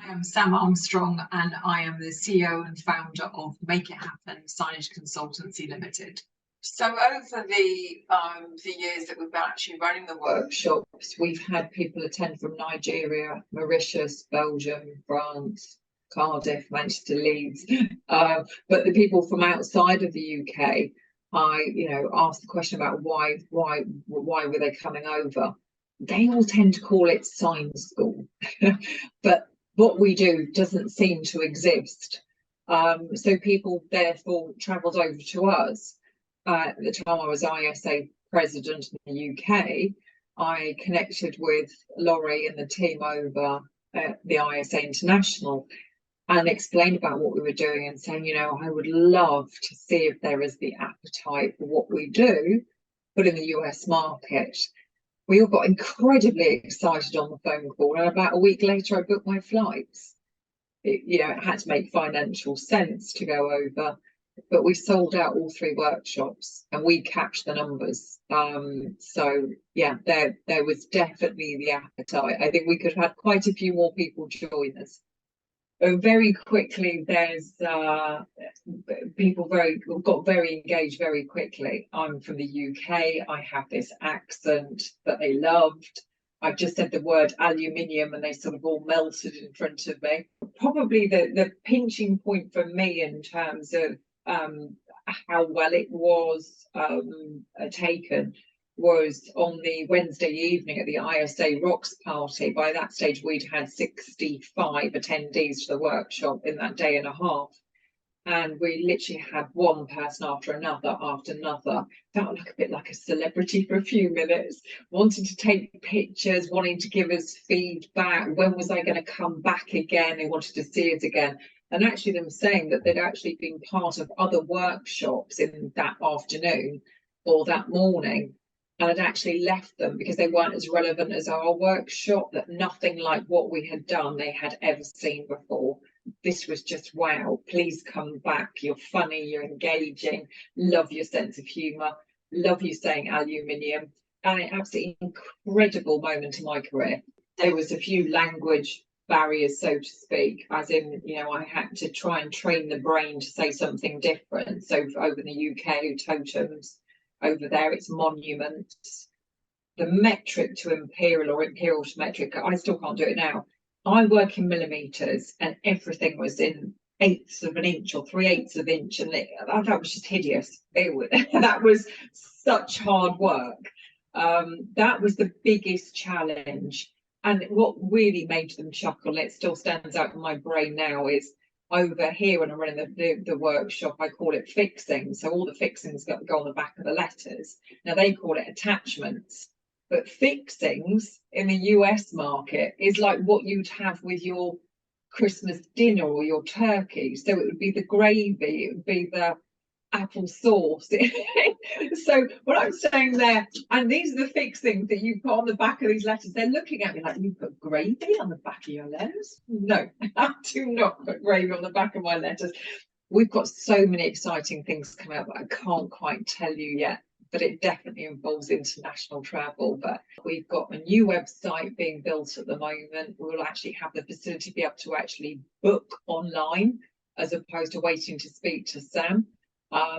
I am Sam Armstrong and I am the CEO and founder of Make It Happen Signage Consultancy Limited. So over the years that we've been actually running the workshops, we've had people attend from Nigeria, Mauritius, Belgium, France, Cardiff, Manchester, Leeds. But the people from outside of the UK, I asked the question about why were they coming over? They all tend to call it sign school, but what we do doesn't seem to exist. So people therefore travelled over to us. At the time I was ISA president in the UK, I connected with Laurie and the team over at the ISA International and explained about what we were doing and saying, I would love to see if there is the appetite for what we do, but in the US market. We all got incredibly excited on the phone call, and about a week later I booked my flights. It had to make financial sense to go over, but we sold out all 3 workshops and we catch the numbers. So yeah, there was definitely the appetite. I think we could have had quite a few more people join us. Very quickly, there's people got very engaged very quickly. I'm from the UK. I have this accent that they loved. I've just said the word aluminium and they sort of all melted in front of me. Probably the pinching point for me in terms of how well it was taken was on the Wednesday evening at the ISA Rocks party. By that stage, we'd had 65 attendees to the workshop in that day and a half. And we literally had one person after another. Felt like a bit like a celebrity for a few minutes, wanting to take pictures, wanting to give us feedback. When was I going to come back again? They wanted to see us again. And actually them saying that they'd actually been part of other workshops in that afternoon or that morning, and had actually left them because they weren't as relevant as our workshop, that nothing like what we had done they had ever seen before. This was just wow, please come back, you're funny, you're engaging, love your sense of humour, love you saying aluminium. And an absolutely incredible moment in my career. There was a few language barriers, so to speak, as in, I had to try and train the brain to say something different. So over in the UK, totems. Over there, it's monuments. The metric to imperial or imperial to metric, I still can't do it now. I work in millimetres and everything was in 1/8 of an inch or 3/8 of an inch. And that was just hideous. That was such hard work. That was the biggest challenge. And what really made them chuckle, it still stands out in my brain now, is over here when I'm running the workshop, I call it fixing. So all the fixings go on the back of the letters. Now they call it attachments, but fixings in the US market is like what you'd have with your Christmas dinner or your turkey. So it would be the gravy, it would be the apple sauce. So what I'm saying there, and these are the fixings that you put on the back of these letters, they're looking at me like, you put gravy on the back of your letters? No, I do not put gravy on the back of my letters. We've got so many exciting things coming up that I can't quite tell you yet, but it definitely involves international travel. But we've got a new website being built at the moment. We'll actually have the facility to be able to actually book online as opposed to waiting to speak to Sam.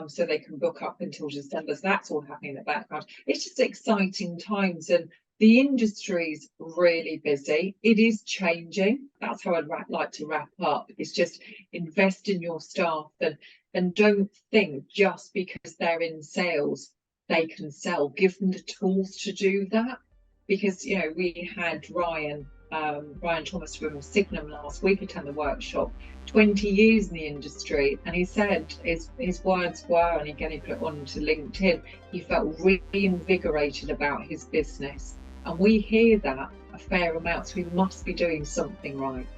So they can book up until December. So that's all happening in the background. It's just exciting times, and the industry's really busy. It is changing. That's how I'd like to wrap up. It's just invest in your staff and don't think just because they're in sales they can sell. Give them the tools to do that. Because we had Ryan Thomas from Signum last week attend the workshop. 20 years in the industry, and he said his words were, and again he put it onto LinkedIn, he felt reinvigorated about his business, and we hear that a fair amount, so we must be doing something right.